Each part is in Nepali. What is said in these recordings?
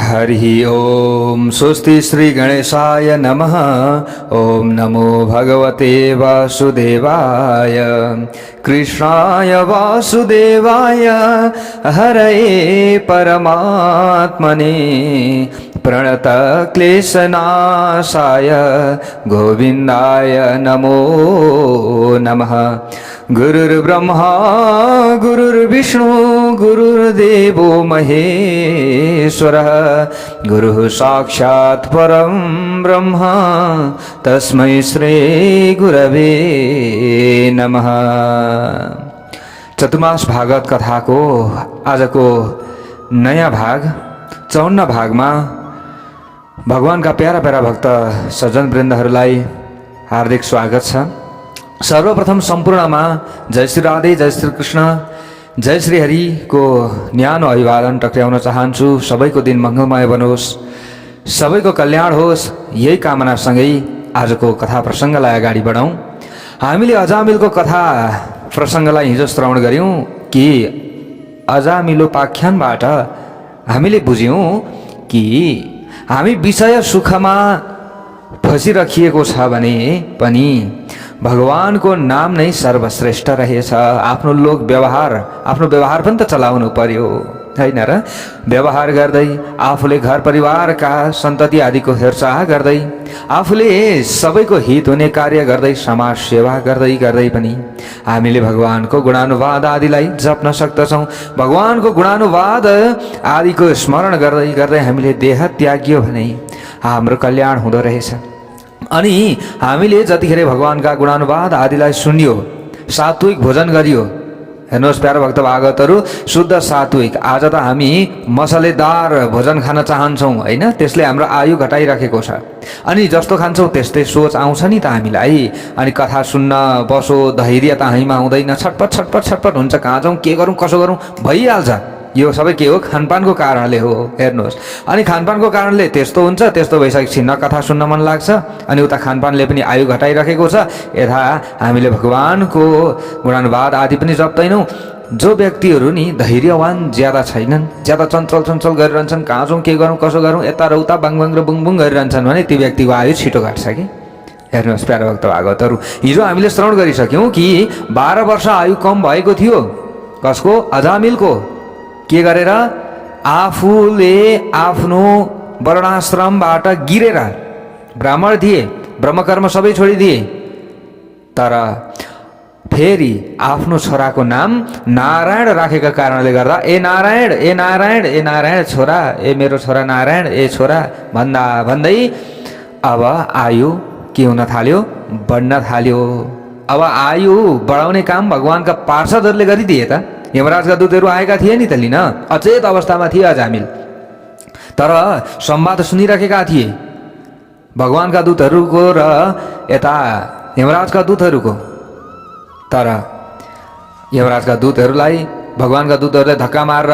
हरि ओम। स्वस्ति श्री गणेशाय नमः। ओम नमो भगवते वासुदेवाय। कृष्णाय वासुदेवाय हरये परमात्मने प्रणत क्लेशनाशाय गोविंदाय नमो नमः। गुरुर्ब्रह्मा गुरुर्विष्णु गुरुर्देवो महेश्वरः। गुरुः साक्षात् परं ब्रह्म तस्मै श्री गुरवे नमः। चतुर्मास भागवत कथाको आजको नयाँ भाग 54 भागमा भगवानका प्यारा प्यारा भक्त सज्जन वृन्दहरूलाई हार्दिक स्वागत छ। सर्वप्रथम सम्पूर्णमा जय श्री राधे, जय श्री कृष्ण, जय श्री हरि को न्यानो अभिवादन टक्र्याउन चाहन्छु। सबैको दिन मङ्गलमय बनोस्, सबैको कल्याण होस्, यही कामनासँगै आजको कथा प्रसङ्गलाई अगाडि बढाउँ। हामीले अजामिलको कथा प्रसङ्गलाई हिजो श्रवण गऱ्यौँ कि अजामिलोपाख्यानबाट हामीले बुझ्यौँ कि हामी विषय सुखमा फसिरखिएको छ भने पनि भगवानको नाम नै सर्वश्रेष्ठ रहेछ। आफ्नो व्यवहार पनि त चलाउनु पर्यो, हैन र? व्यवहार गर्दै आफूले घर परिवारका सन्तति आदिको हेरचाह गर्दै आफूले सबैको हित हुने कार्य गर्दै समाज सेवा गर्दै गर्दै पनि हामीले भगवानको गुणानुवाद आदिलाई जप्न सक्दछौँ। भगवानको गुणानुवाद आदिको स्मरण गर्दै गर्दै हामीले देह त्याग्यो भने हाम्रो कल्याण हुँदो रहेछ। अनि हामीले जतिखेर भगवानका गुणानुवाद आदिलाई सुन्यो, सात्विक भोजन गरियो, हेर्नुहोस् प्यारो भक्त भागवतहरू, शुद्ध सात्विक। आज त हामी मसलेदार भोजन खान चाहन्छौँ, होइन? त्यसले हाम्रो आयु घटाइराखेको छ। अनि जस्तो खान्छौँ त्यस्तै सोच आउँछ नि त हामीलाई। अनि कथा सुन्न बसो, धैर्य त हामीमा हुँदैन, छटपट छटपट छटपट हुन्छ। कहाँ जाउँ, के गरौँ, कसो गरौँ भइहाल्छ। यो सबै के हो? खानपानको कारणले हो, हेर्नुहोस्। अनि खानपानको कारणले त्यस्तो हुन्छ। त्यस्तो भइसकेपछि न कथा सुन्न मन लाग्छ, अनि उता खानपानले पनि आयु घटाइराखेको छ। यथा हामीले भगवानको गुणानुवाद आदि पनि जप्दैनौँ। जो व्यक्तिहरू नि धैर्यवान ज्यादा छैनन्, ज्यादा चञ्चल गरिरहन्छन्, कहाँ जाउँ, के गरौँ, कसो गरौँ, यता र उता बाङ र बुङ गरिरहन्छन् भने ती व्यक्तिको आयु छिटो घट्छ कि। हेर्नुहोस् प्यारो भक्त भागवतहरू, हिजो हामीले श्रवण गरिसक्यौँ कि 12 वर्ष आयु कम भएको थियो। कसको? अजामिलको। के गरेर? आफूले आफ्नो वर्णाश्रमबाट गिरेर ब्राह्मण थिए, ब्रह्मकर्म सबै छोडिदिए। तर फेरि आफ्नो छोराको नाम नारायण राखेका कारणले गर्दा ए नारायण ए नारायण ए नारायण छोरा, ए मेरो छोरा नारायण, ए छोरा भन्दा भन्दै अब आयु के हुन थाल्यो? बढ्न थाल्यो। अब आयु बढाउने काम भगवानका पार्षदहरूले गरिदिए त। यमराजका दूतहरू आएका थिए नि त लिन। अचेत अवस्थामा थिए अजामिल, तर संवाद सुनिराखेका थिए भगवानका दूतहरूको र यता यमराजका दूतहरूको। तर यमराजका दूतहरूलाई भगवानका दूतहरूले धक्का मारेर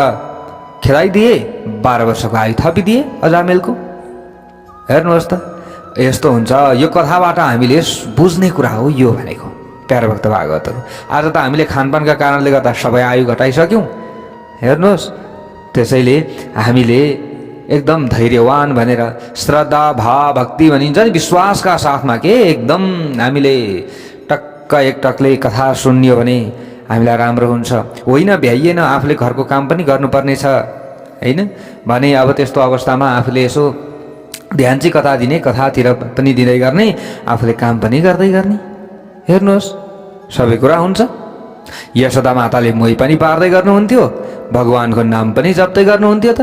खेदाइदिए। 12 वर्षको आयु थपिदिए अजामिलको। हेर्नुहोस् त, यस्तो हुन्छ। यो कथाबाट हामीले बुझ्ने कुरा हो यो भनेको प्यारो भक्त भागवतहरू। आज त हामीले खानपानका कारणले गर्दा सबै आयु घटाइसक्यौँ, हेर्नुहोस्। त्यसैले हामीले एकदम धैर्यवान भनेर श्रद्धा भाव भक्ति भनिन्छ नि, विश्वासका साथमा के एकदम हामीले टक्क एकटकले कथा सुन्यो भने हामीलाई राम्रो हुन्छ। होइन भ्याइएन, आफूले घरको काम पनि गर्नुपर्ने छ, होइन भने अब त्यस्तो अवस्थामा आफूले यसो ध्यान चाहिँ कता दिने, कथातिर पनि दिँदै गर्ने, आफूले काम पनि गर्दै गर्ने। हेर्नुहोस् सबै कुरा हुन्छ। यशोदा माताले मोही पनि पार्दै गर्नुहुन्थ्यो, भगवानको नाम पनि जप्दै गर्नुहुन्थ्यो त।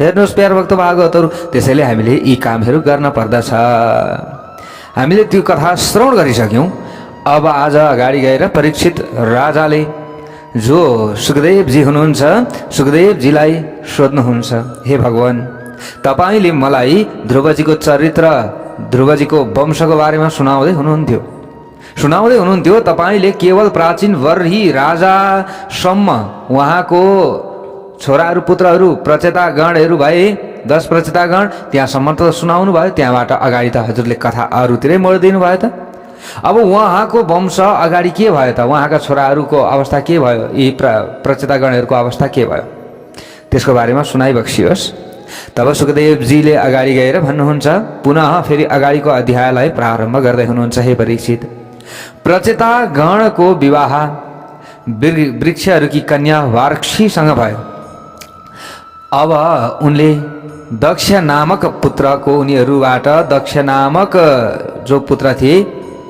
हेर्नुहोस् प्यारो भक्त भागवतहरू, त्यसैले हामीले यी कामहरू गर्न पर्दछ। हामीले त्यो कथा श्रवण गरिसक्यौँ। अब आज अगाडि गएर परीक्षित राजाले, जो सुखदेवजी हुनुहुन्छ, सुखदेवजीलाई सोध्नुहुन्छ, हे भगवान, तपाईँले मलाई ध्रुवजीको चरित्र, ध्रुवजीको वंशको बारेमा सुनाउँदै हुनुहुन्थ्यो। तपाईँले केवल प्राचीन वर्ही राजासम्म उहाँको छोराहरू पुत्रहरू प्रचेतागणहरू भए 10 प्रचेतागण, त्यहाँसम्म त सुनाउनु भयो। त्यहाँबाट अगाडि त हजुरले कथा अरूतिरै मोडिदिनु भयो त। अब उहाँको वंश अगाडि के भयो त, उहाँका छोराहरूको अवस्था के भयो, यी प्रचेतागणहरूको अवस्था के भयो, त्यसको बारेमा सुनाइ बक्सियोस्। तब सुखदेवजीले अगाडि गएर भन्नुहुन्छ, पुनः फेरि अगाडिको अध्यायलाई प्रारम्भ गर्दै हुनुहुन्छ। हे परीक्षित, प्रचेतागणको विवाह वृक्षहरूकी कन्या वार्क्षीसँग भयो। अब उनले दक्ष नामक पुत्रको, उनीहरूबाट दक्ष नामक जो पुत्र थिए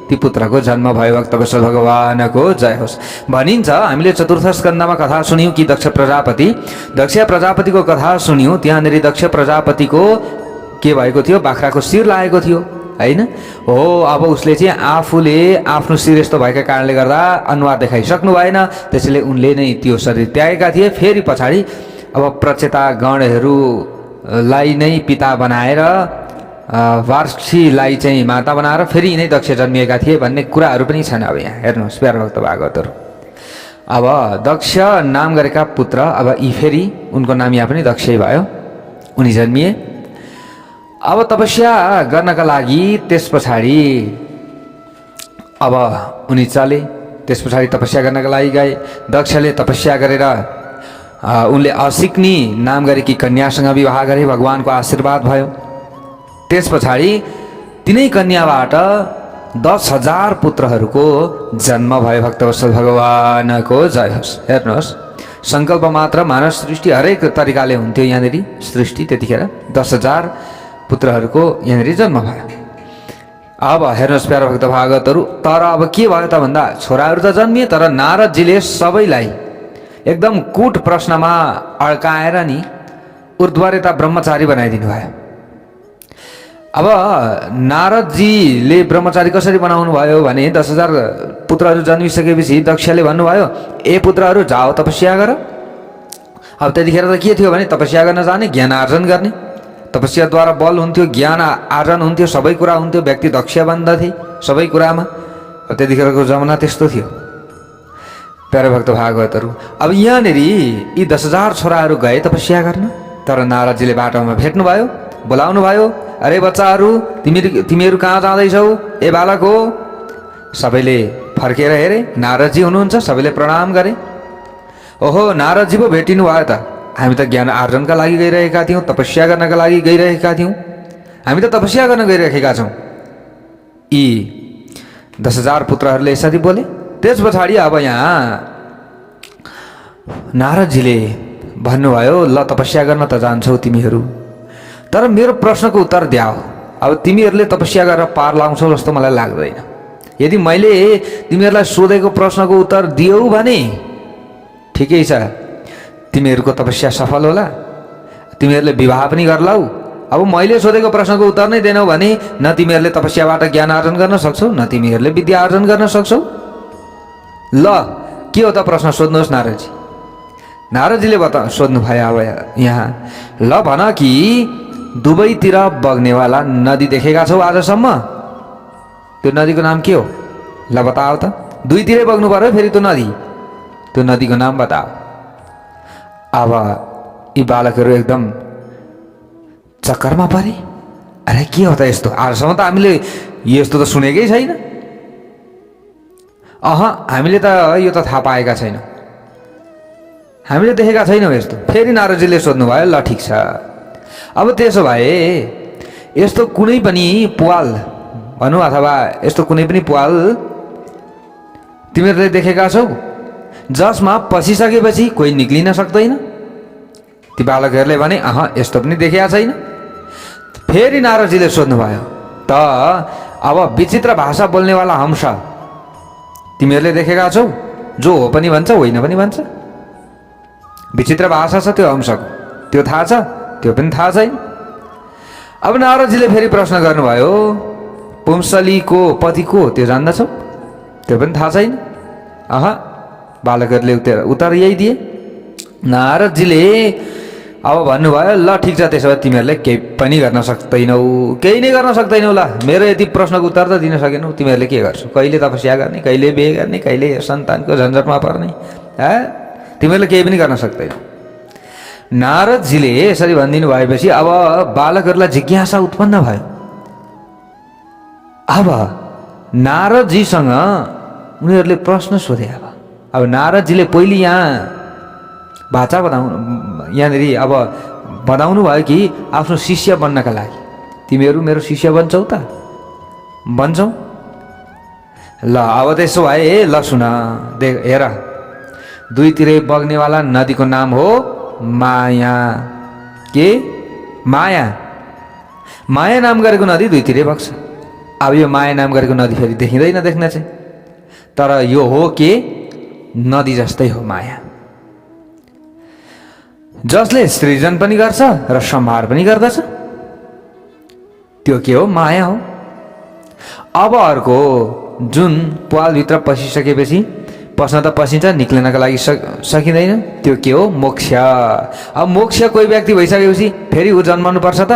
ती पुत्रको जन्म भयो। भक्तवत्सल भगवानको जय होस्। भनिन्छ, हामीले चतुर्थ स्कन्धमा कथा सुन्यौँ कि दक्ष प्रजापतिको कथा सुन्यौँ। त्यहाँनिर दक्ष प्रजापतिको के भएको थियो, बाख्राको शिर लागेको थियो होइन हो। अब उसले चाहिँ आफूले आफ्नो शिर यस्तो भएका कारणले गर्दा अनुहार देखाइसक्नु भएन, त्यसैले उनले नै त्यो शरीर त्यागेका थिए। फेरि पछाडि अब प्रचेतागणहरूलाई नै पिता बनाएर वार्क्षीलाई चाहिँ माता बनाएर फेरि यिनै दक्ष जन्मिएका थिए भन्ने कुराहरू पनि छन्। अब यहाँ हेर्नुहोस् प्यारो भक्त भागवतहरू, अब दक्ष नाम गरेका पुत्र, अब यी फेरि उनको नाम यहाँ पनि दक्षै भयो, उनी जन्मिए। अब तपस्या गर्नका लागि त्यस पछाडि अब उनी चले, त्यस पछाडि तपस्या गर्नका लागि गए। दक्षले तपस्या गरेर उनले असिक्नी नाम गरेकी कन्यासँग विवाह गरे, भगवानको आशीर्वाद भयो। त्यस पछाडि तिनै कन्याबाट 10,000 पुत्रहरूको जन्म भयो। भक्तवत्सल भगवानको जय होस्। हेर्नुहोस्, सङ्कल्प मात्र मानव सृष्टि हरेक तरिकाले हुन्थ्यो यहाँनिर सृष्टि, त्यतिखेर 10,000 पुत्रहरूको यहाँनिर जन्म भयो। अब हेर्नुहोस् प्यारो भक्त भागवतहरू, तर अब के भयो त भन्दा छोराहरू त जन्मिए, तर नारदजीले सबैलाई एकदम कुट प्रश्नमा अड्काएर नि ऊर्ध्वरेता ब्रह्मचारी बनाइदिनु भयो। अब नारदजीले ब्रह्मचारी कसरी बनाउनु भयो भने 10,000 पुत्रहरू जन्मिसकेपछि दक्षले भन्नुभयो, ए पुत्रहरू जाओ तपस्या गर। अब त्यतिखेर त के थियो भने तपस्या गर्न जाने, ज्ञान आर्जन गर्ने, तपस्याद्वारा बल हुन्थ्यो, ज्ञान आर्जन हुन्थ्यो, सबै कुरा हुन्थ्यो, व्यक्ति दक्ष बन्दथे सबै कुरामा। अब त्यतिखेरको जमाना त्यस्तो थियो प्यारो भक्त भागवतहरू। अब यहाँनिर यी 10,000 छोराहरू गए तपस्या गर्न, तर नारदजीले बाटोमा भेट्नुभयो, बोलाउनु भयो, अरे बच्चाहरू तिमीहरू कहाँ जाँदैछौ, ए बालक हो। सबैले फर्केर हेरे, नारदजी हुनुहुन्छ, सबैले प्रणाम गरे। ओहो नारदजी पो भेटिनु भयो त, हामी त ज्ञान आर्जनका लागि गइरहेका थियौँ, तपस्या गर्नका लागि गइरहेका थियौँ, हामी त तपस्या गर्न गइरहेका छौँ। यी 10,000 पुत्रहरूले यसरी बोले। त्यस पछाडि अब यहाँ नारदजीले भन्नुभयो, ल तपस्या गर्न त जान्छौ तिमीहरू, तर मेरो प्रश्नको उत्तर द्याऊ। अब तिमीहरूले तपस्या गरेर पार लाउँछौ जस्तो मलाई लाग्दैन। यदि मैले तिमीहरूलाई सोधेको प्रश्नको उत्तर दियौ भने ठिकै छ, तिमीहरूको तपस्या सफल होला, तिमीहरूले विवाह पनि गर्लाऊ। अब मैले सोधेको प्रश्नको उत्तर नै दिनौ भने न तिमीहरूले तपस्याबाट ज्ञान आर्जन गर्न सक्छौ, न तिमीहरूले विद्या आर्जन गर्न सक्छौ। ल के हो त प्रश्न, सोध्नुहोस् नारदजी। नारदजीले सोध्नु भयो अब यहाँ, ल भन कि दुवैतिर बग्नेवाला नदी देखेका छौ आजसम्म, त्यो नदीको नाम के हो, ल बताओ त। दुईतिरै बग्नु पर्यो फेरि त्यो नदी, त्यो नदीको नाम बताओ। अब यी बालकहरू एकदम चक्करमा परे, अरे के हो त यस्तो, आजसम्म त हामीले यस्तो त सुनेकै छैन, हामीले त यो त थाहा पाएका छैनौँ, हामीले देखेका छैनौँ यस्तो। फेरि नारदजीले सोध्नुभयो, ल ठिक छ, अब त्यसो भए यस्तो कुनै पनि प्वाल भनौँ अथवा यस्तो कुनै पनि प्वाल तिमीहरूले देखेका छौ जसमा पसिसकेपछि कोही निक्लिन सक्दैन? ती बालकहरूले भने यस्तो पनि देखेका छैन। फेरि नारदजीले सोध्नुभयो, त अब विचित्र भाषा बोल्नेवाला हंस तिमीहरूले देखेका छौ, जो हो पनि भन्छ होइन पनि भन्छ? विचित्र भाषा छ त्यो हंसको, त्यो थाहा छ? त्यो पनि थाहा छैन। अब नारदजीले फेरि प्रश्न गर्नुभयो, पुंसलीको पति को त्यो जान्दछौ? त्यो पनि थाहा छैन। बालकहरूले उत्तर यही दिए। नारदजीले अब भन्नुभयो, ल ठिक छ, त्यसो भए तिमीहरूले केही पनि गर्न सक्दैनौ, केही नै गर्न सक्दैनौ। ल मेरो यति प्रश्नको उत्तर त दिन सकेनौ, तिमीहरूले के गर्छौ? कहिले तपस्या गर्ने, कहिले बिहे गर्ने, कहिले सन्तानको झन्झटमा पर्ने, तिमीहरूले केही पनि गर्न सक्दैनौ। नारदजीले यसरी भनिदिनु भएपछि अब बालकहरूलाई जिज्ञासा उत्पन्न भयो। अब नारदजीसँग उनीहरूले प्रश्न सोधे। अब नारदजीले पहिले यहाँ भाषा यहाँनिर अब बताउनु भयो कि आफ्नो शिष्य बन्नका लागि तिमीहरू मेरो शिष्य बन्छौ त, बन्छौ? ल अब त्यसो भए ल सुन, देख हेर, दुईतिरै बग्नेवाला नदीको नाम हो माया। के? माया। माया नाम गरेको नदी दुईतिरै बग्छ। अब यो माया नाम गरेको नदी फेरि देखिँदैन देख्न चाहिँ, तर यो हो के? नदी जस्तै हो माया, जसले सृजन पनि गर्छ र संहार पनि गर्दछ। त्यो के हो? माया हो। अब अर्को, जुन प्वालभित्र पसिसकेपछि पस्न त पसिन्छ, निक्लिनका लागि सकिँदैन, त्यो के हो? मोक्ष। अब मोक्ष कोही व्यक्ति भइसकेपछि फेरि ऊ जन्मनु पर्छ त?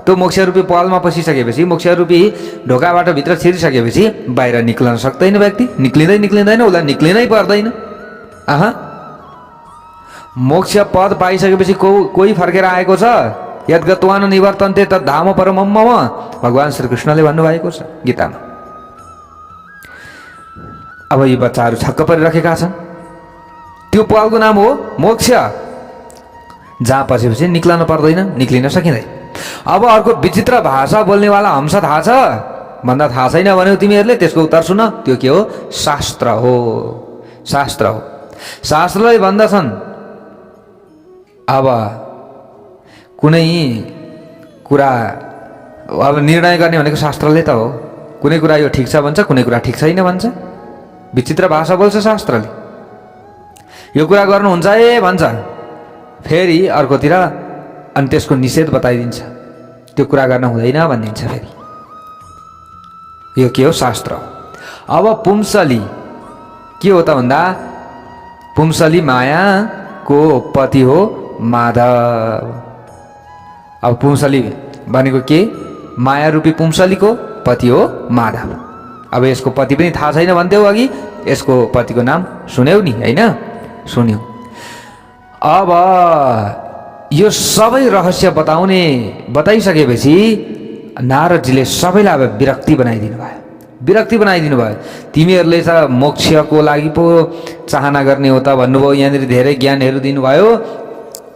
त्यो मोक्ष रूपी पालमा पसिसकेपछि, मोक्ष रूपी ढोकाबाट भित्र छिरिसकेपछि बाहिर निक्लन सक्दैन व्यक्ति, निक्लिँदैन, उसलाई निक्लिनै पर्दैन। मोक्ष पद पाइसकेपछि कोही फर्केर आएको छ? यद्गत्वान निवर्तन्ते तद् धाम परमं मम, भगवान् श्रीकृष्णले भन्नुभएको छ गीतामा। अब यी बच्चाहरू छक्क परिरहेका छन्। त्यो पालको नाम हो मोक्ष, जहाँ पसेपछि निक्लन पर्दैन, निक्लिन सकिँदैन। अब अर्को विचित्र भाषा बोल्नेवाला हंस थाहा छ भन्दा थाहा छैन भन्यौ तिमीहरूले? त्यसको उत्तर सुन, त्यो के हो? शास्त्र हो। शास्त्र हो। शास्त्रले भन्दछन् अब कुनै कुरा अब निर्णय गर्ने भनेको शास्त्रले त हो। कुनै कुरा यो ठिक छ भन्छ, कुनै कुरा ठिक छैन भन्छ। विचित्र भाषा बोल्छ शास्त्रले। यो कुरा गर्नुहुन्छ ए भन्छ, फेरि अर्कोतिर अनि त्यसको निषेध बताइदिन्छ, त्यो कुरा गर्न हुँदैन भनिदिन्छ फेरि। यो के हो? शास्त्र। अब पुंसली के हो त भन्दा, पुंसली मायाको पति हो माधव। अब पुंसली भनेको के? माया रूपी पुंसलीको पति हो माधव। अब यसको पति पनि थाहा छैन भन्थ्यौ अघि, यसको पतिको नाम सुन्यौ नि, होइन? सुन्यौ। अब यो सबै रहस्य बताइसकेपछि नारदजीले सबैलाई अब विरक्ति बनाइदिनु भयो। तिमीहरूले त मोक्षको लागि पो चाहना गर्ने हो त भन्नुभयो, यहाँनिर धेरै ज्ञानहरू दिनुभयो।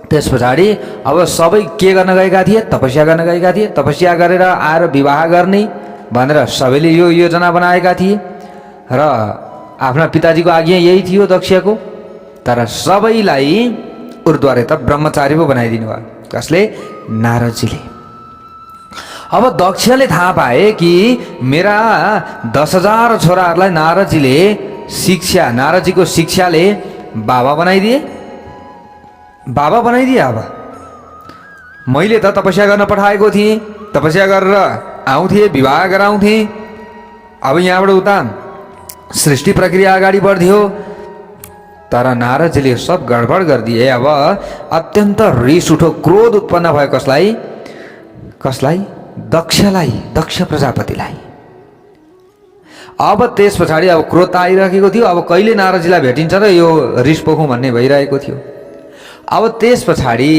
त्यस पछाडि अब सबै के गर्न गएका थिए? तपस्या गर्न गएका थिए। तपस्या गरेर आएर विवाह गर्ने भनेर सबैले यो योजना बनाएका थिए र आफ्ना पिताजीको आज्ञा यही थियो दक्षको। तर सबैलाई उर्द्वारे त ब्रह्मचारी पो बनाइदिनु भयो। कसले? नारदजीले। अब दक्षले थाहा पाए कि मेरा 10,000 छोराहरूलाई नारदजीको शिक्षाले बाबा बनाइदिए। अब मैले त तपस्या गर्न पठाएको थिएँ, तपस्या गरेर आउँथे, विवाह गराउँथे। अब यहाँबाट उता सृष्टि प्रक्रिया अगाडि बढ्थ्यो, तर नारदजीले सब गडबड गरिदिए। अब अत्यन्त रिस उठो, क्रोध उत्पन्न भयो। कसलाई? दक्षलाई, दक्ष प्रजापतिलाई। अब त्यस पछाडि अब क्रोध त आइरहेको थियो। अब कहिले नारदजीलाई भेटिन्छ र यो रिस पोखौँ भन्ने भइरहेको थियो। अब त्यस पछाडि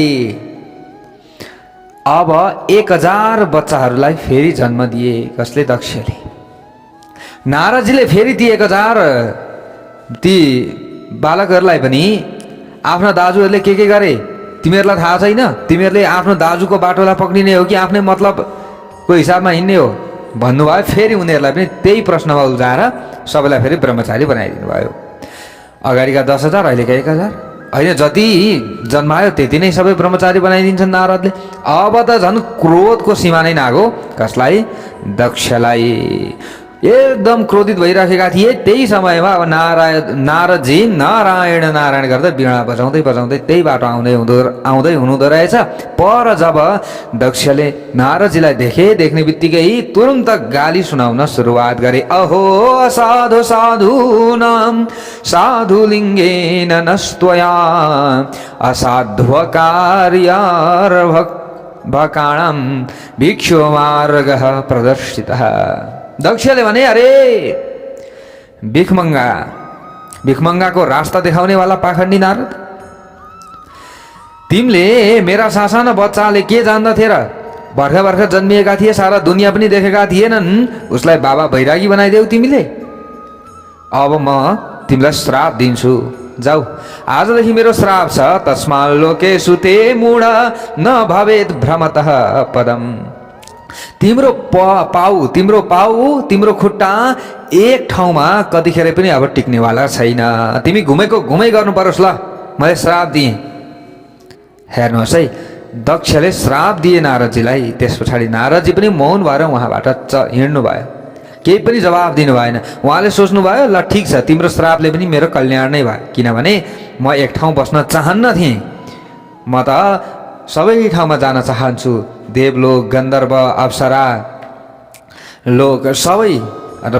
अब 1000 बच्चाहरूलाई फेरि जन्म दिए। कसले? दक्षले। नारदजीले फेरि ती 1000 ती बालकहरूलाई पनि आफ्ना दाजुहरूले के गरे तिमीहरूलाई थाहा छैन? तिमीहरूले आफ्नो दाजुको बाटोलाई पक्रिने हो कि आफ्नै मतलबको हिसाबमा हिँड्ने हो भन्नुभयो। फेरि उनीहरूलाई पनि त्यही प्रश्नमा उल्झाएर सबैलाई फेरि ब्रह्मचारी बनाइदिनु भयो। अगाडिका 10,000, अहिलेका 1000 होइन, जति जन्मायो त्यति नै सबै ब्रह्मचारी बनाइदिन्छन् नारदले। अब त झन् क्रोधको सीमा नै नागो। कसलाई? दक्षलाई। एकदम क्रोधित भइराखेका थिए। त्यही समयमा अब नारदजी नारायण नारायण गर्दै वीणा बजाउँदै त्यही बाटो आउँदै हुनुहुँदो रहेछ। पर जब दक्षले नारदजीलाई देख्ने बित्तिकै तुरुन्त गाली सुनाउन सुरुवात गरे। अहो असाधु साधूनां साधुलिङ्गेन नस्त्वया असाध्वकार्यार्भकाणां भिक्षो मार्गः प्रदर्शितः। दक्षले भने, अरे भिखमङ्गाको रास्ता देखाउनेवाला पाखण्डी नारद, तिमीले मेरा सासाना बच्चाले के जान्दथे र भर्खर भर्खर जन्मिएका थिए, सारा दुनियाँ पनि देखेका थिएनन्, उसलाई बाबा बैरागी बनाइदेऊ तिमीले। अब म तिमीलाई श्राप दिन्छु, जाऊ, आजदेखि मेरो श्राप छ। तस्मात् लोकेषु ते मूढ न भवेत् भ्रमतः पदम। तिम्रो पाउ तिम्रो खुट्टा एक ठाउँमा कतिखेर पनि अब टिक्नेवाला छैन। तिमी घुमेको घुमै गर्नु परोस् ल, मैले श्राप दिएँ। हेर्नुहोस् है, दक्षले श्राप दिए नारदजीलाई। त्यस पछाडि नारदजी पनि मौन भएर उहाँबाट हिँड्नु भयो, केही पनि जवाब दिनु भएन। उहाँले सोच्नुभयो, ल ठिक छ, तिम्रो श्रापले पनि मेरो कल्याण नै भयो, किनभने म एक ठाउँ बस्न चाहन्न थिएँ। म त सबै ठाउँमा जान चाहन्छु, देवलोक, गन्धर्व, अप्सरा लोक सबै,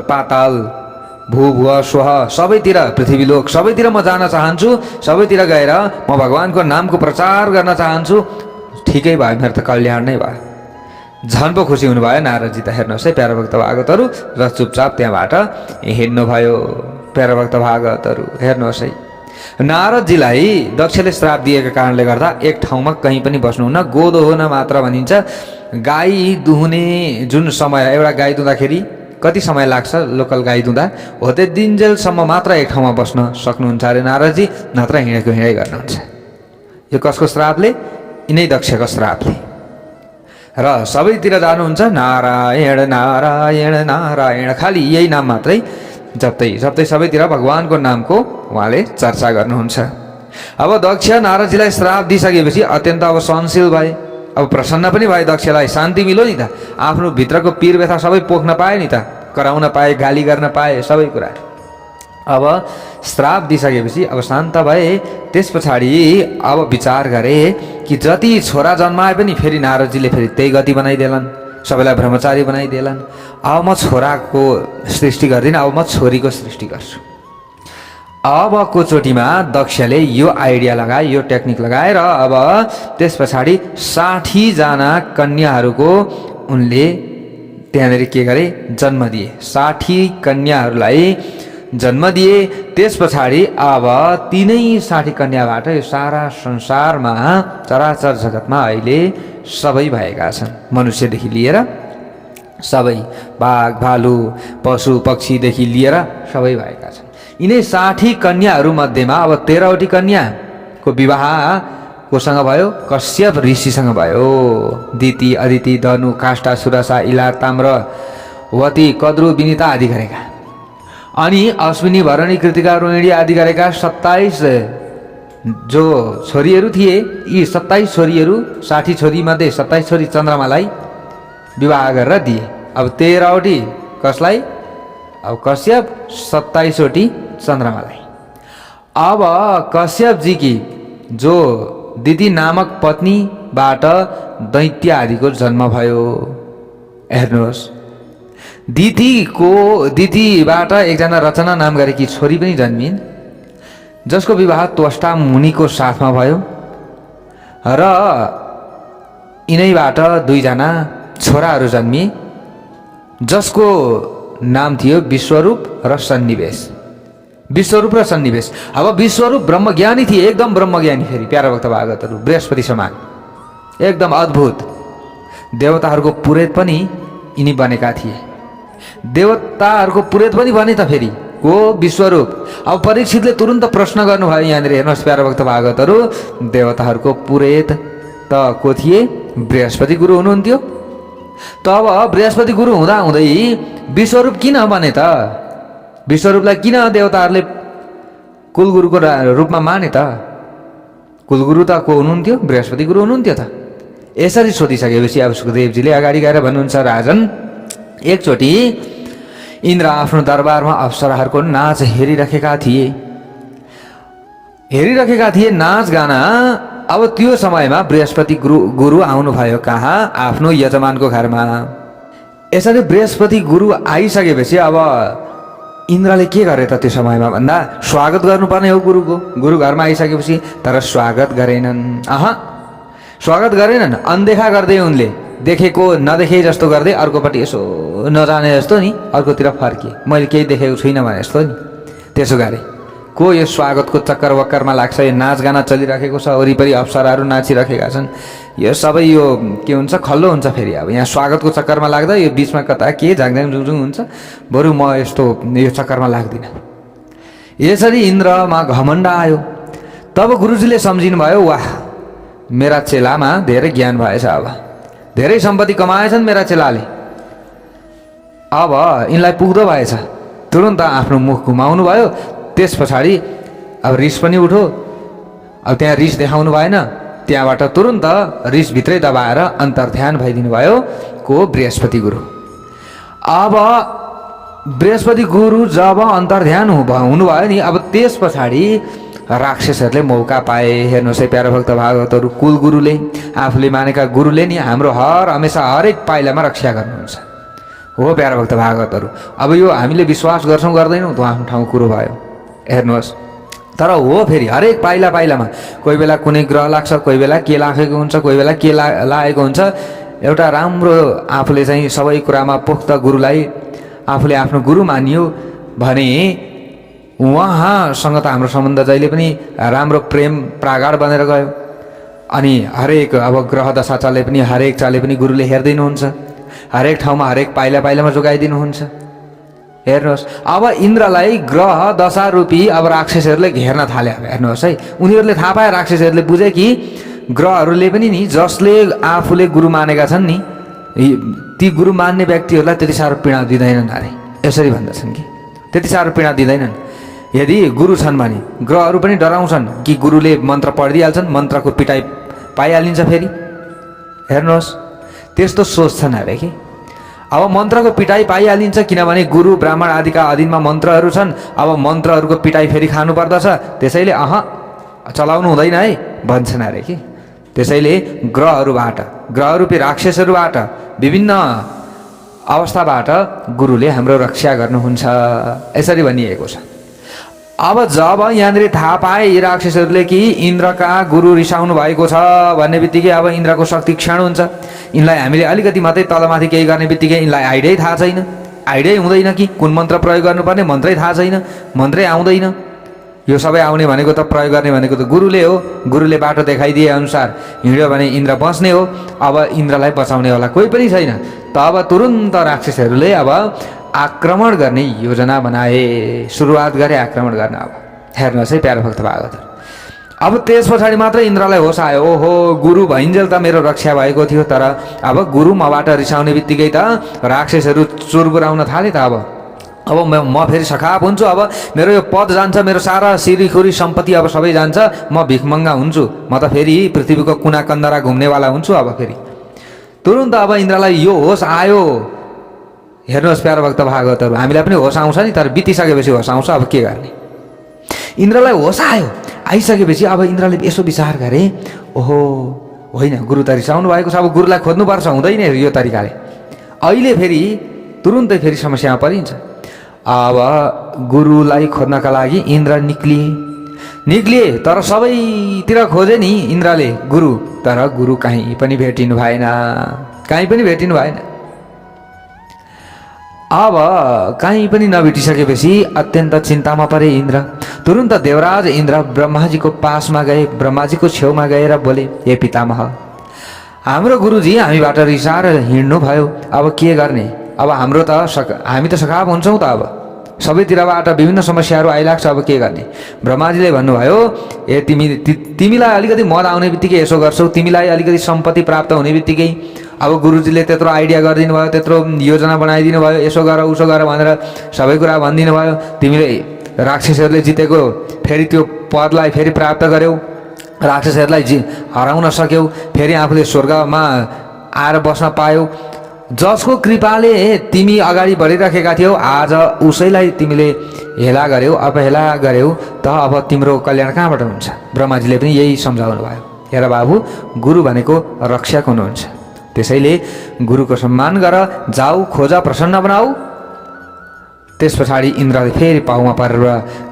पाताल, भूभुव स्वह सबैतिर, पृथ्वीलोक सबैतिर म जान चाहन्छु। सबैतिर गएर म भगवानको नामको प्रचार गर्न चाहन्छु। ठिकै भयो, मेरो त कल्याण नै भयो। झन् पो खुसी हुनुभयो नारदजी त। हेर्नुहोस् है प्यारा भक्त भागवतहरू, र चुपचाप त्यहाँबाट हिँड्नुभयो। प्यारा भक्त भागवतहरू हेर्नुहोस् है, नारदजीलाई दक्षले श्राप दिएका कारणले गर्दा एक ठाउँमा कहीँ पनि बस्नुहुन्न। गोदो हुन मात्र भनिन्छ। गाई दुहुने जुन समय, एउटा गाई दुहुँदाखेरि कति समय लाग्छ, लोकल गाई दुहुँदा हो त्यो दिनजेलसम्म मात्र एक ठाउँमा बस्न सक्नुहुन्छ अरे नारदजी, नत्र हिँडेको हिँडै गर्नुहुन्छ। यो कसको श्रापले? यिनै दक्षको श्रापले। र सबैतिर जानुहुन्छ, नारायण नारायण नारायण, खालि यही नाम मात्रै जप्दै जप्दै सबैतिर भगवानको नामको उहाँले चर्चा गर्नुहुन्छ। अब दक्ष नारदजीलाई श्राप दिइसकेपछि अत्यन्त अब सहनशील भए, अब प्रसन्न पनि भए। दक्षलाई शान्ति मिल्यो नि त, आफ्नो भित्रको पीर व्यथा सबै पोख्न पाए नि त, कराउन पाए, गाली गर्न पाए, सबै कुरा। अब श्राप दिइसकेपछि अब शान्त भए। त्यस पछाडि अब विचार गरे कि जति छोरा जन्माए पनि फेरि नारदजीले फेरि त्यही गति बनाइदेलान्, सबैलाई ब्रह्मचारी बनाइदेलान्। अब म छोराको सृष्टि गर्दिनँ, अब म छोरीको सृष्टि गर्छु। अबको चोटिमा दक्षले यो आइडिया लगाए, यो टेक्निक लगाएर अब त्यस पछाडि 60 जना कन्याहरूको उनले त्यहाँनिर के गरे, जन्म दिए। 60 कन्याहरूलाई जन्म दिए। त्यस पछाडि अब तिनै 60 कन्याबाट यो सारा संसारमा, चराचर जगतमा अहिले सबै भएका छन्। मनुष्यदेखि लिएर सबै, बाघ भालु पशु पक्षीदेखि लिएर सबै भएका छन्। यिनै 60 कन्याहरू मध्येमा अब 13वटी कन्याको विवाह कोसँग भयो? कश्यप ऋषिसँग भयो। दिति, अदिति, धनु, काष्ठा, सुरसा, इला, ताम्र, वती, कद्रु, विनिता आदि गरेका। अनि अश्विनी, भरणी, कृतिका, रोहिणी आदि गरेका 27 जो छोरीहरू थिए। यी 27 छोरीहरू, 60 छोरी मध्ये 27 छोरी चन्द्रमालाई विवाह गरेर दिए। अब 13वटी कसलाई? अब कश्यप, 27वटी चन्द्रमालाई। अब कश्यपजी की जो दिति नामक पत्नीबाट दैत्य आदिको जन्म भयो। हेर्नुहोस्, दितिबाट एकजना रचना नाम गरेकी छोरी पनि जन्मिन्, जसको विवाह त्वष्टा मुनिको साथमा भयो। र यिनैबाट 2 जना छोराहरू जन्मिए, जसको नाम थियो विश्वरूप र सन्निवेश। विश्वरूप र सन्निवेश। अब विश्वरूप ब्रह्मज्ञानी थिए, एकदम ब्रह्मज्ञानी। फेरि प्यारा भक्त भागवतहरू, बृहस्पति समान, एकदम अद्भुत। देवताहरूको पुरेत पनि यिनी बनेका थिए। देवताहरूको पुरेत पनि बने त फेरि को? विश्वरूप। अब परीक्षितले तुरुन्त प्रश्न गर्नुभयो यहाँनिर, हेर्नुहोस् प्यारा भक्त भागवतहरू, देवताहरूको पुरेत त को थिए? बृहस्पति गुरु हुनुहुन्थ्यो। त अब बृहस्पति गुरु हुँदा हुँदै विश्वरूप किन बने त? विश्वरूपलाई किन देवताहरूले कुलगुरुको रूपमा माने त? कुलगुरु त को हुनुहुन्थ्यो? बृहस्पति गुरु हुनुहुन्थ्यो त। यसरी सोधिसकेपछि अब सुखदेवजीले अगाडि गएर भन्नुहुन्छ, राजन, एकचोटि इन्द्र आफ्नो दरबारमा अप्सराहरूको नाच हेरिरहेका थिए नाचगाना। अब त्यो समयमा बृहस्पति गुरु आउनुभयो कहाँ? आफ्नो यजमानको घरमा। यसरी बृहस्पति गुरु आइसकेपछि अब इन्द्रले के गरे त त्यो समयमा भन्दा, स्वागत गर्नुपर्ने हो गुरुको। गुरु घरमा आइसकेपछि, तर स्वागत गरेनन्। स्वागत गरेनन्, अनदेखा गर्दै उनले देखेको नदेखे जस्तो गर्दै अर्कोपट्टि यसो नजाने जस्तो नि अर्कोतिर फर्के, मैले केही देखेको छुइनँ भने जस्तो नि त्यसो गरे। को यो स्वागतको चक्कर वक्करमा लाग्छ, यो नाचगाना चलिरहेको छ, वरिपरि अप्सराहरू नाचिरहेका छन्। यो सबै यो के हुन्छ खल्लो हुन्छ फेरि अब यहाँ स्वागतको चक्करमा लाग्दा यो बिचमा कता के झाङझाङ जुङजुङ हुन्छ बरु म यस्तो यो चक्करमा लाग्दिनँ। यसरी इन्द्रमा घमण्ड आयो। तब गुरुजीले सम्झिनु भयो, वाह मेरा चेलामा धेरै ज्ञान भएछ, अब धेरै सम्पत्ति कमाएछन् मेरा चेलाले, अब यिनलाई पुग्दो भएछ। तुरुन्त आफ्नो मुख घुमाउनु भयो। त्यस पछाडि अब रिस पनि उठो। अब त्यहाँ रिस देखाउनु भएन, त्यहाँबाट तुरुन्त रिस भित्रै दबाएर अन्तर्ध्यान भइदिनु भयो को बृहस्पति गुरु। अब बृहस्पति गुरु जब अन्तर्ध्यान हुनुभयो नि, अब त्यस पछाडि राक्षसहरूले मौका पाए। हेर्नुहोस् है प्यारो भक्त भागवतहरू, कुल गुरुले आफूले मानेका गुरुले नि हाम्रो हमेसा हरेक पाइलामा रक्षा गर्नुहुन्छ। हो प्यारो भक्त भागवतहरू, अब यो हामीले विश्वास गर्छौँ गर्दैनौँ त्यो आफ्नो ठाउँ कुरो भयो। हेर्नुहोस्, तर हो फेरि हरेक पाइला पाइलामा कोही बेला कुनै ग्रह लाग्छ, कोही बेला के लागेको हुन्छ, कोही बेला के लागेको हुन्छ। एउटा राम्रो आफूले चाहिँ सबै कुरामा पोख्त गुरुलाई आफूले आफ्नो गुरु मानियो भने उहाँसँग त हाम्रो सम्बन्ध जहिले पनि राम्रो प्रेम प्रागाढ बनेर गयो। अनि हरेक अब ग्रह दशा चले पनि हरेक चाले पनि गुरुले हेरिदिनुहुन्छ, हरेक ठाउँमा हरेक पाइला पाइलामा जोगाइदिनुहुन्छ। हेर्नुहोस्, अब इन्द्रलाई ग्रह दशा रूपी अब राक्षसहरूले घेर्न थाले। हेर्नुहोस् है, उनीहरूले थाहा पाए, राक्षसहरूले बुझे कि ग्रहहरूले पनि नि जसले आफूले गुरु मानेका छन् नि ती गुरु मान्ने व्यक्तिहरूलाई त्यति साह्रो पीडा दिँदैनन् अरे। यसरी भन्दछन् कि त्यति साह्रो पीडा दिँदैनन्। यदि गुरु छन् भने ग्रहहरू पनि डराउँछन् कि गुरुले मन्त्र पढिदिइहाल्छन्, मन्त्रको पिटाइ पाइहालिन्छ फेरि। हेर्नुहोस्, त्यस्तो सोच्छन् अरे कि अब मन्त्रको पिटाइ पाइहालिन्छ, किनभने गुरु ब्राह्मण आदिका अधीनमा मन्त्रहरू छन्। अब मन्त्रहरूको पिटाइ फेरि खानु पर्दछ, त्यसैले चलाउनु हुँदैन है भन्छन् अरे कि। त्यसैले ग्रहहरूबाट, ग्रहरूपी राक्षसहरूबाट, विभिन्न अवस्थाबाट गुरुले हाम्रो रक्षा गर्नुहुन्छ, यसरी भनिएको छ। अब जब यहाँनिर थाहा पाए यी राक्षसहरूले कि इन्द्रका गुरु रिसाउनु भएको छ भन्ने बित्तिकै अब इन्द्रको शक्ति क्षण हुन्छ। यिनलाई हामीले अलिकति मात्रै तलमाथि केही गर्ने बित्तिकै यिनलाई आइडियै थाहा छैन, आइडियै हुँदैन कि कुन मन्त्र प्रयोग गर्नुपर्ने, मन्त्रै थाहा छैन, मन्त्रै आउँदैन। यो सबै आउने भनेको त प्रयोग गर्ने भनेको त गुरुले हो। गुरुले बाटो देखाइदिए अनुसार हिँड्यो भने इन्द्र बस्ने हो। अब इन्द्रलाई बचाउनेवाला कोही पनि छैन। तब तुरुन्त राक्षसहरूले अब आक्रमण गर्ने योजना बनाए, सुरुवात गरे आक्रमण गर्न। अब हेर्नुहोस् है प्यारो भक्त भागवत, अब त्यस पछाडि मात्र इन्द्रलाई होस आयो, ओहो गुरु भइन्जेल त मेरो रक्षा भएको थियो। तर अब गुरु मबाट रिसाउने बित्तिकै त राक्षसहरू चुरबुराउन थाले त। अब म फेरि सखाप हुन्छु, अब मेरो यो पद जान्छ, मेरो सारा सिरीखुरी सम्पत्ति अब सबै जान्छ, म भिखमङ्गा हुन्छु, म त फेरि पृथ्वीको कुना कन्दरा घुम्नेवाला हुन्छु। अब फेरि तुरुन्त अब इन्द्रलाई यो होस आयो। हेर्नुहोस् प्यारो भक्त भागवतहरू, हामीलाई पनि होस आउँछ नि, तर बितिसकेपछि होस आउँछ। अब के गर्ने, इन्द्रलाई होस आयो। आइसकेपछि अब इन्द्रले यसो विचार गरे, ओहो होइन गुरु त रिसाउनु भएको छ, अब गुरुलाई खोज्नुपर्छ, हुँदैन यो तरिकाले। अहिले फेरि तुरुन्तै फेरि समस्यामा परिन्छ। अब गुरुलाई खोज्नका लागि इन्द्र निक्लिए, तर सबैतिर खोजे नि इन्द्रले गुरु, तर गुरु कहीँ पनि भेटिनु भएन, कहीँ पनि भेटिनु भएन। अब कहीँ पनि नभेटिसकेपछि अत्यन्त चिन्तामा परे इन्द्र। तुरुन्त देवराज इन्द्र ब्रह्माजीको पासमा गए, ब्रह्माजीको छेउमा गएर बोले, हे पितामह, हाम्रो गुरुजी हामीबाट रिसाएर हिँड्नु भयो, अब के गर्ने? अब हामी त सखाप हुन्छौँ त, अब सबैतिरबाट विभिन्न समस्याहरू आइलाग्छ, अब के गर्ने? ब्रह्माजीले भन्नुभयो, ए तिमीलाई अलिकति मद आउने बित्तिकै यसो गर्छौ, तिमीलाई अलिकति सम्पत्ति प्राप्त हुने बित्तिकै अब गुरुजीले त्यत्रो आइडिया गरिदिनु भयो, त्यत्रो योजना बनाइदिनु भयो, यसो गर उसो गर भनेर सबै कुरा भनिदिनु भयो। तिमीले राक्षसहरूले जितेको फेरि त्यो पदलाई फेरि प्राप्त गर्यौ, राक्षसहरूलाई हराउन सक्यौ, फेरि आफूले स्वर्गमा आएर बस्न पायौ। जसको कृपाले तिमी अगाडि बढिराखेका थियौ, आज उसैलाई तिमीले हेला गर्यौ, अपहेला गर्यौ, त अब तिम्रो कल्याण कहाँबाट हुन्छ? ब्रह्माजीले पनि यही सम्झाउनु भयो। हेर बाबु, गुरु भनेको रक्षक हुनुहुन्छ, त्यसैले गुरुको सम्मान गर, जाऊ खोज, प्रसन्न बनाऊ। त्यस पछाडि इन्द्रले फेरि पाउमा परेर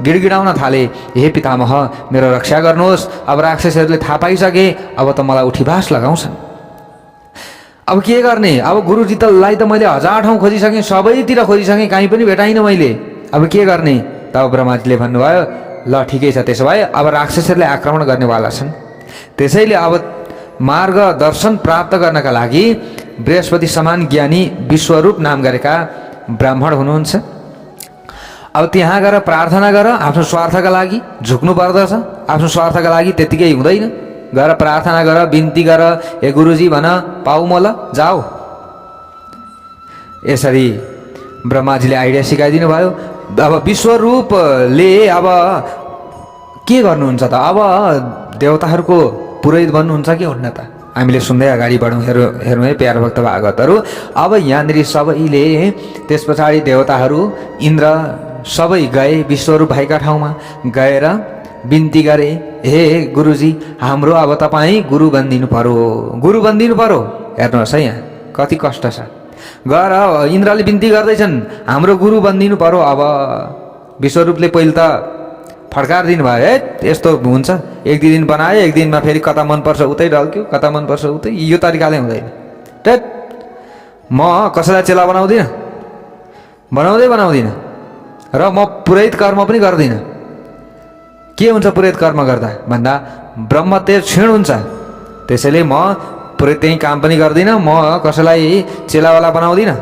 गिडगिडाउन थाले, हे पितामह मेरो रक्षा गर्नुहोस्, अब राक्षसहरूले थाहा पाइसके, अब त मलाई उठीबास लगाउँछन्, अब के गर्ने? अब गुरुजी तलाई त मैले 1000 ठाउँ खोजिसकेँ, सबैतिर खोजिसकेँ, कहीँ पनि भेटाइनँ मैले, अब के गर्ने? तब ब्रह्माजीले भन्नुभयो, ल ठिकै छ, त्यसो भए अब राक्षसहरूले आक्रमण गर्नेवाला छन्, त्यसैले अब मार्ग दर्शन प्राप्त गर्नका लागि बृहस्पति समान ज्ञानी विश्वरूप नाम गरेका ब्राह्मण हुनुहुन्छ। अब त्यहाँ गएर प्रार्थना गर, आफ्नो स्वार्थका लागि झुक्नु पर्दछ, आफ्नो स्वार्थका लागि त्यतिकै हुँदैन। गएर प्रार्थना गर, बिन्ती गर, ए गुरुजी भन पाऊ म ल जाऊ। यसरी ब्रह्माजीले आइडिया सिकाइदिनु भयो। अब विश्वरूपले अब के गर्नुहुन्छ त? अब देवताहरूको पुरोहित बन्नुहुन्छ कि हुन्न त? हामीले सुन्दै अगाडि बढौँ। हेरौँ है प्यारा भक्त भागवतहरू। अब यहाँनिर सबैले त्यस पछाडि देवताहरू इन्द्र सबै गए विश्वरूप भएका ठाउँमा गएर बिन्ती गरे, हे गुरुजी हाम्रो अब तपाईँ गुरु बनिदिनु पर्यो, गुरु बनिदिनु पर्यो। हेर्नुहोस् है यहाँ कति कष्ट छ। गएर इन्द्रले बिन्ती गर्दैछन् हाम्रो गुरु बनिदिनु पर्यो। अब विश्वरूपले पहिले त फड्कार दिनुभयो, है यस्तो हुन्छ, एक दुई दिन बनायो, एक दिनमा फेरि कता मनपर्छ उतै ढल्क्यो, कता मनपर्छ उतै, यो तरिकाले हुँदैन। टेट म कसैलाई चेला बनाउँदिनँ, बनाउँदिनँ र म पुरोहित कर्म पनि गर्दिनँ। के हुन्छ पुरोहित कर्म गर्दा भन्दा ब्रह्म तेज क्षीण हुन्छ। त्यसैले म पुरोहित त्यही काम पनि गर्दिनँ, म कसैलाई चेलावाला बनाउँदिनँ।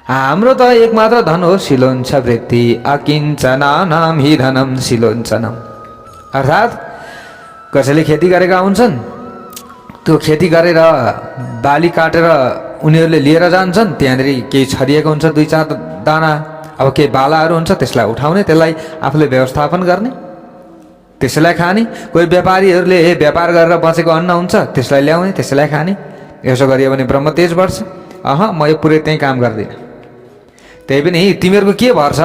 हाम्रो त एकमात्र धन हो सिलोन्छ वृत्ति, अकिञ्चनानां हि धनम सिलोञ्चनम। अर्थात् कसैले खेती गरेका हुन्छन्, त्यो खेती गरेर बाली काटेर उनीहरूले लिएर जान्छन्, त्यहाँनिर केही छरिएको हुन्छ दुई चार दाना, अब केही बालाहरू हुन्छ, त्यसलाई उठाउने, त्यसलाई आफूले व्यवस्थापन गर्ने, त्यसैलाई खाने। कोही व्यापारीहरूले व्यापार गरेर बचेको अन्न हुन्छ, त्यसलाई ल्याउने, त्यसैलाई खाने। यसो गरियो भने ब्रह्म तेज बढ्छ। म यो पुरै त्यहीँ काम गर्दिनँ। त्यही पनि तिमीहरूको के भर छ?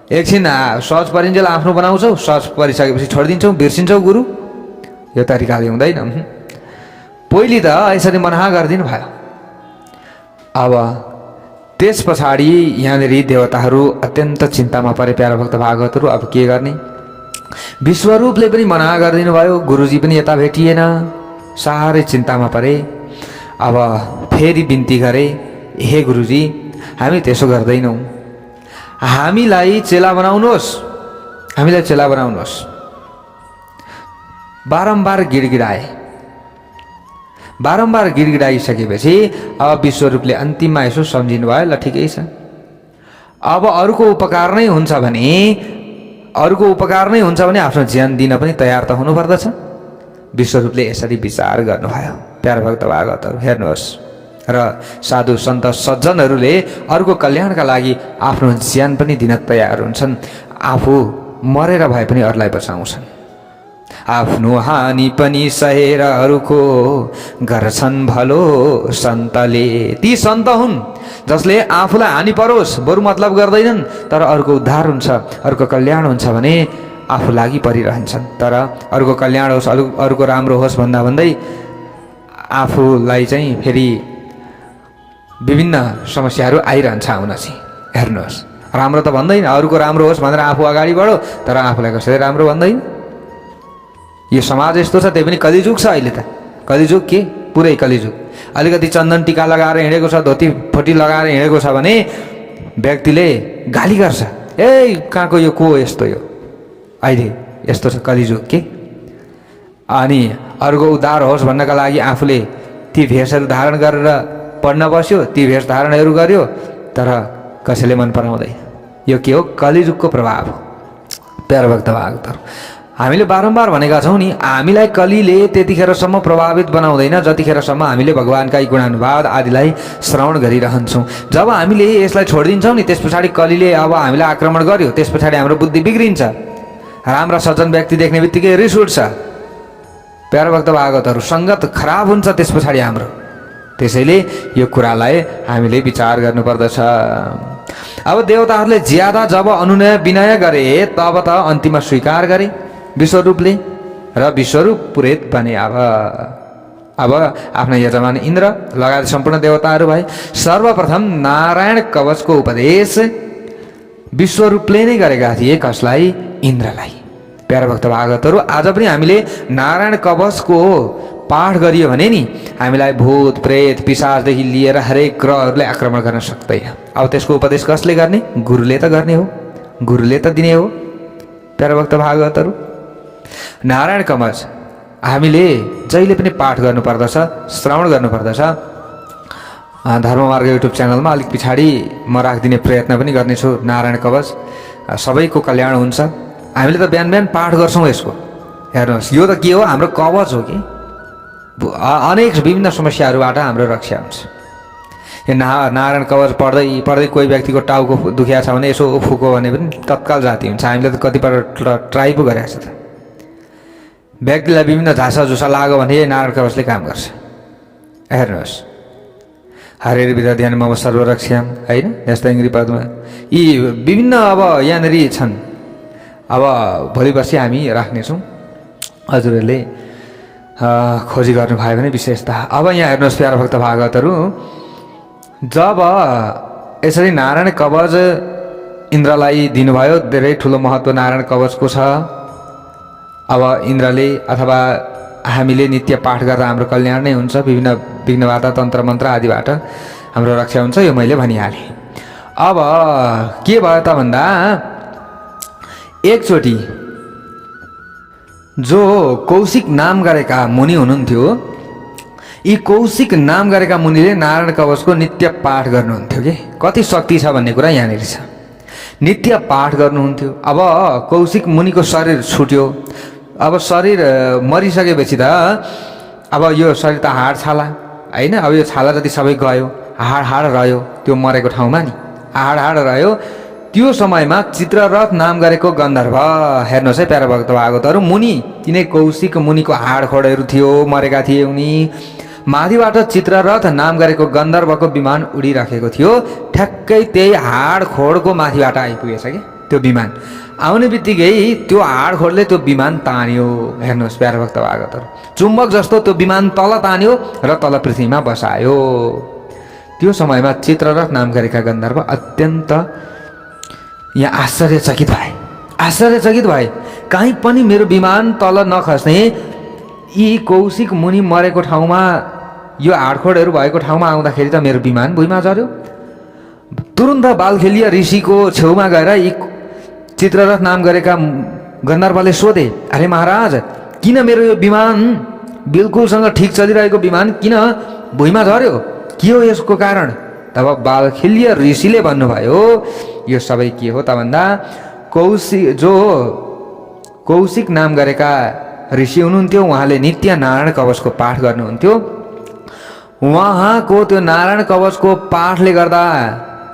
एकछिन सहज परिन्जेल आफ्नो बनाउँछौ, सहज परिसकेपछि छोडिदिन्छौ, बिर्सिन्छौ गुरु। यो तरिकाले हुँदैन। पहिले त यसरी मनाहा गरिदिनु भयो। अब त्यस पछाडि यहाँनिर देवताहरू अत्यन्त चिन्तामा परे प्यारा भक्त भागवतहरू। अब के गर्ने? विश्वरूपले पनि मना गरिदिनु भयो, गुरुजी पनि यता भेटिएन, साह्रै चिन्तामा परे। अब फेरि बिन्ती गरे, हे गुरुजी हामी त्यसो गर्दैनौँ, हामीलाई चेला बनाउनुहोस्, हामीलाई चेला बनाउनुहोस्। बारम्बार गिडगिडाए। बारम्बार गिडगिडाइसकेपछि अब विश्वरूपले अन्तिममा यसो सम्झिनु भयो, ल ठिकै छ, अब अरूको उपकार नै हुन्छ भने आफ्नो ज्यान दिन पनि तयार त हुनुपर्दछ। विश्वरूपले यसरी विचार गर्नुभयो। प्यारा भक्त भागवतहरू हेर्नुहोस्, र साधु सन्त सज्जनहरूले अरूको कल्याणका लागि आफ्नो ज्यान पनि दिन तयार हुन्छन्। आफू मरेर भए पनि अरूलाई बचाउँछन्। आफ्नो हानि पनि सहेर अरूको गर्छन् भलो सन्तले। ती सन्त हुन् जसले आफूलाई हानि परोस् बरु मतलब गर्दैनन्, तर अरूको उद्धार हुन्छ, अरूको कल्याण हुन्छ भने आफू लागि परिरहन्छन्। तर अरूको कल्याण होस्, अरूको राम्रो होस् भन्दा भन्दै आफूलाई चाहिँ फेरि विभिन्न समस्याहरू आइरहन्छ आउन चाहिँ। हेर्नुहोस्, राम्रो त भन्दैन, अरूको राम्रो होस् भनेर आफू अगाडि बढो, तर आफूलाई कसैले राम्रो भन्दैन। यो समाज यस्तो छ। त्यही पनि कलिजुग छ अहिले त। कलिजुग के? पुरै कलिजुग। अलिकति चन्दन टिका लगाएर हिँडेको छ, धोती फोटी लगाएर हिँडेको छ भने व्यक्तिले गाली गर्छ, ए कहाँको यो को यस्तो, यो अहिले यस्तो छ कलिजुग के। अनि अरूको उद्धार होस् भन्नका लागि आफूले ती भेषहरू धारण गरेर पढ्न बस्यो, ती भेष धारणहरू गर्यो, तर कसैले मन पराउँदैन। यो के हो? कलिजुगको प्रभाव हो। प्यारा भक्त भागवतहरू, हामीले बारम्बार भनेका छौँ नि, हामीलाई कलिले त्यतिखेरसम्म प्रभावित बनाउँदैन जतिखेरसम्म हामीले भगवान्का गुणानुवाद आदिलाई श्रवण गरिरहन्छौँ। जब हामीले यसलाई छोडिदिन्छौँ नि, त्यस पछाडि कलिले अब हामीलाई आक्रमण गर्यो, त्यस पछाडि हाम्रो बुद्धि बिग्रिन्छ, राम्रा सज्जन व्यक्ति देख्ने बित्तिकै रिस उठ्छ। प्यारा भक्त भागवतहरू, सङ्गत खराब हुन्छ त्यस पछाडि हाम्रो। त्यसैले यो कुरालाई हामीले विचार गर्नुपर्दछ। अब देवताहरूले ज्यादा जब अनुनय विनय गरे तब त अन्तिममा स्वीकार गरे विश्वरूपले, र विश्वरूप पुरोहित बने। अब आफ्ना यजमान इन्द्र लगायत सम्पूर्ण देवताहरू भए। सर्वप्रथम नारायण कवचको उपदेश विश्वरूपले नै गरेका थिए। कसलाई? इन्द्रलाई। प्यारा भक्त भागवतहरू, आज पनि हामीले नारायण कवचको पाठ गरियो भने नि हामीलाई भूत प्रेत पिशाचदेखि लिएर हरेक ग्रहहरूले आक्रमण गर्न सक्दैन। अब त्यसको उपदेश कसले गर्ने? गुरुले त गर्ने हो, गुरुले त दिने हो। प्यारा भक्त भागवतहरू, नारायण कवच हामीले जहिले पनि पाठ गर्नुपर्दछ, श्रवण गर्नुपर्दछ। धर्ममार्ग युट्युब च्यानलमा अलिक पछाडि म राखिदिने प्रयत्न पनि गर्नेछु नारायण कवच। सबैको कल्याण हुन्छ। हामीले त बिहान बिहान पाठ गर्छौँ यसको। हेर्नुहोस्, यो त के हो, हाम्रो कवच हो कि अनेक विभिन्न समस्याहरूबाट हाम्रो रक्षा हुन्छ। यो नारायण कवच पढ्दै पढ्दै कोही व्यक्तिको टाउको दुखिया छ भने यसो फुको भने पनि तत्काल जाति हुन्छ। हामीले त कतिपल्ट ट्राई पो गरेको छ त। व्यक्तिलाई विभिन्न झासा झुसा लाग्यो भने नारायण कवचले काम गर्छ। हेर्नुहोस्, हरेर विद्या ध्यान मम सर्वरक्ष्याम, होइन, यस्ता इङ्ग्री पदमा यी विभिन्न अब यहाँनिर छन्। अब भोलि पर्सि हामी राख्नेछौँ, हजुरहरूले खोजी गर्नुभयो भने विशेषता। अब यहाँ हेर्नुहोस् प्यारा भक्त भागवतहरू, जब यसरी नारायण कवच इन्द्रलाई दिनुभयो, धेरै ठुलो महत्त्व नारायण कवचको छ। अब इन्द्रले अथवा हामीले नित्य पाठ गर्दा हाम्रो कल्याण नै हुन्छ। विभिन्न विघ्नबाट तन्त्र मन्त्र आदिबाट हाम्रो रक्षा हुन्छ, यो मैले भनिहालेँ। अब के भयो त भन्दा एकचोटि जो कौशिक नाम गरेका मुनि हुनुहुन्थ्यो, यी कौशिक नाम गरेका मुनिले नारायण कवचको नित्य पाठ गर्नुहुन्थ्यो कि कति शक्ति छ भन्ने कुरा यहाँनिर छ। नित्य पाठ गर्नुहुन्थ्यो। अब कौशिक मुनिको शरीर छुट्यो। अब शरीर मरिसकेपछि त अब यो शरीर त हाड छाला, होइन, अब यो छाला जति सबै गयो, हाड रह्यो त्यो मरेको ठाउँमा नि, हाड रह्यो। त्यो समयमा चित्ररथ नाम गरेको गन्धर्व, हेर्नुहोस् है प्यारा भक्त भागवतहरू, मुनि, तिनै कौशिक मुनिको हाड खोडहरू थियो, मरेका थिए उनी। माथिबाट चित्ररथ नाम गरेको गन्धर्वको विमान उडिराखेको थियो। ठ्याक्कै त्यही हाड खोडको माथिबाट आइपुगेछ कि त्यो विमान। आउने बित्तिकै त्यो हाड खोडले त्यो विमान तान्यो। हेर्नुहोस् प्यारा भक्त भागवतहरू, चुम्बक जस्तो त्यो विमान तल तान्यो र तल पृथ्वीमा बसायो। त्यो समयमा चित्ररथ नाम गरेका गन्धर्व अत्यन्त यहाँ आश्चर्यचकित भए। कहीँ पनि मेरो विमान तल नखस्ने, यी कौशिक मुनि मरेको ठाउँमा, यो हाडखोडहरू भएको ठाउँमा आउँदाखेरि त मेरो विमान भुइँमा झऱ्यो। तुरुन्त बालखेलिया ऋषिको छेउमा गएर यी चित्ररथ नाम गरेका गन्धर्वले सोधे, अरे महाराज, किन मेरो यो विमान बिल्कुलसँग ठिक चलिरहेको विमान किन भुइँमा झऱ्यो, के हो यसको कारण? तब बालखेलिया ऋषिले भन्नुभयो, यो सबै के हो त भन्दा कौशिक नाम गरेका ऋषि हुनुहुन्थ्यो, उहाँले नित्य नारायण कवचको पाठ गर्नुहुन्थ्यो। उहाँको त्यो नारायण कवचको पाठले गर्दा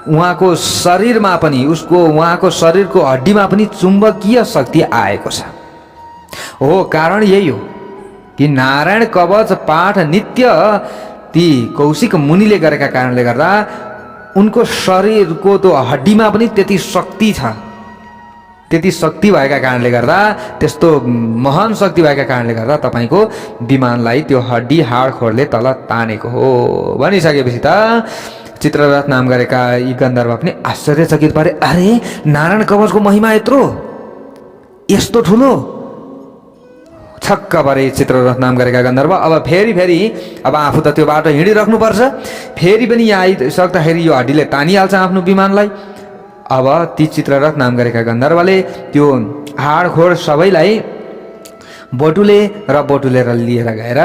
उहाँको शरीरमा पनि, उहाँको शरीरको हड्डीमा पनि चुम्बकीय शक्ति आएको छ। हो, कारण यही हो कि नारायण कवच पाठ नित्य ती कौशिक मुनिले गरेका कारणले गर्दा उनको शरीरको त्यो हड्डीमा पनि त्यति शक्ति छ। त्यति शक्ति भएका कारणले गर्दा, त्यस्तो महान शक्ति भएका कारणले गर्दा तपाईँको विमानलाई त्यो हड्डी हाड खोडले तल तानेको हो भनिसकेपछि त चित्ररथ नाम गरेका यी गन्धर्व पनि आश्चर्यचकित परे। अरे, नारायण कवचको महिमा यस्तो ठुलो! छक्क परे चित्ररथ नाम गरेका गन्धर्व। अब फेरि अब आफू त त्यो बाटो हिँडिराख्नुपर्छ, फेरि पनि यहाँ आइसक्दाखेरि यो हड्डीले तानिहाल्छ आफ्नो विमानलाई। अब ती चित्ररथ नाम गरेका गन्धर्वले त्यो हाडखोड सबैलाई बटुलेर लिएर गएर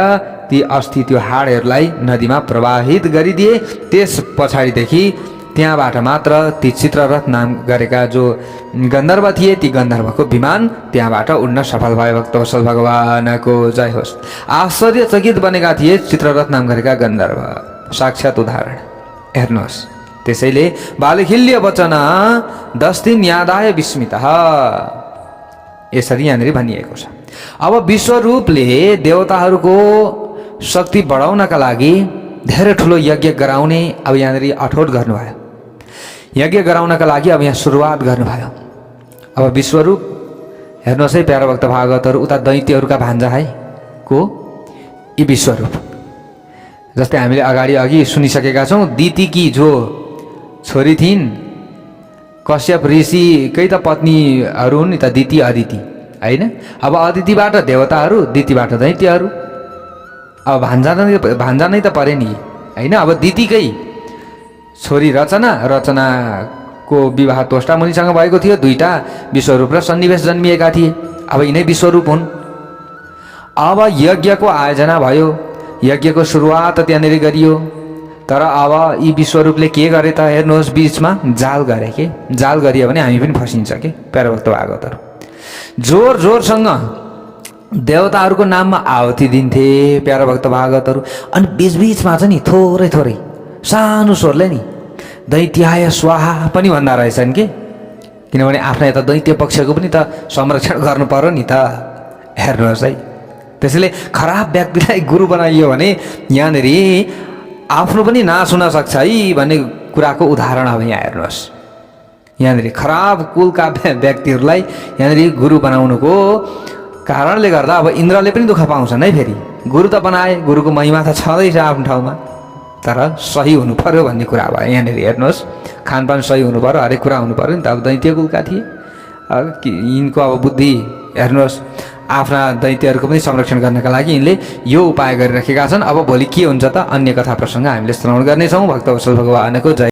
ती अस्थि, त्यो हाडहरूलाई नदीमा प्रवाहित गरिदिए। त्यस पछाडिदेखि त्यहाँबाट मात्र ती चित्ररथ नाम गरेका जो गन्धर्व थिए, ती गन्धर्वको विमान त्यहाँबाट उड्न सफल भयो। भक्तवत्सल भगवानको जय होस्। आश्चर्यचकित बनेका थिए चित्ररथ नाम गरेका गन्धर्व, साक्षात् उदाहरण। हेर्नुहोस्, त्यसैले बालखिल्य वचन 10 दिन यादाय विस्मित, यसरी यहाँनिर भनिएको छ। अब विश्वरूपले देवताहरूको शक्ति बढाउनका लागि धेरै ठुलो यज्ञ गराउने अब यहाँनिर अठोट गर्नुभयो। यज्ञ गराउनका लागि अब यहाँ सुरुवात गर्नुभयो। अब विश्वरूप हेर्नुहोस् है प्यारा भक्त भागवतहरू, उता दैत्यहरूका भान्जा है को यी विश्वरूप। जस्तै हामीले अघि सुनिसकेका छौँ, दितिकी जो छोरी थिइन्, कश्यप ऋषिकै त पत्नीहरू हुन् नि त, दिति अदिति, होइन। अब अदितिबाट देवताहरू, दितिबाट दैत्यहरू। अब भान्जा नै त परे नि, होइन। अब दितिकै छोरी रचनाको विवाह त्वष्टा मुनिसँग भएको थियो। 2टा विश्वरूप र सन्निवेश जन्मिएका थिए। अब यिनै विश्वरूप हुन्। अब यज्ञको आयोजना भयो, यज्ञको सुरुवात त्यहाँनिर गरियो। तर अब यी विश्वरूपले के गरे त हेर्नुहोस्, बिचमा जाल गरे के। जाल गरियो भने हामी पनि फसिन्छ के प्यारा भक्त भागवतहरू। जोर जोरसँग देवताहरूको नाममा आहुति दिन्थे प्यारा भक्त भागवतहरू। अनि बिचबिचमा चाहिँ नि थोरै थोरै सानो स्वरले नि दैत्याय स्वाहा पनि भन्दा रहेछन् कि, किनभने आफ्ना यता दैत्य पक्षको पनि त संरक्षण गर्नु पर्यो नि त। हेर्नुहोस् है, त्यसैले खराब व्यक्तिलाई गुरु बनाइयो भने यहाँनिर आफ्नो पनि नाश हुन सक्छ है भन्ने कुराको उदाहरण अब यहाँ हेर्नुहोस्। यहाँनिर खराब कुलका व्यक्तिहरूलाई यहाँनिर गुरु बनाउनुको कारणले गर्दा अब इन्द्रले पनि दुःख पाउँछन् है। फेरि गुरु त बनाए, गुरुको महिमा त छँदैछ आफ्नो ठाउँमा, तर सही हुनु पर्यो भन्ने कुरा भयो यहाँनिर। हेर्नुहोस्, खानपान सही हुनु पर्यो, हरेक कुरा हुनु पर्यो नि त। अब दैत्य कुलका थिए, यिनको अब बुद्धि हेर्नुहोस्, आफ्ना दैत्यहरूको पनि संरक्षण गर्नका लागि यिनले यो उपाय गरिराखेका छन्। अब भोलि के हुन्छ त अन्य कथा प्रसङ्ग हामीले श्रवण गर्नेछौँ। भक्तवत्सल भगवानको जय।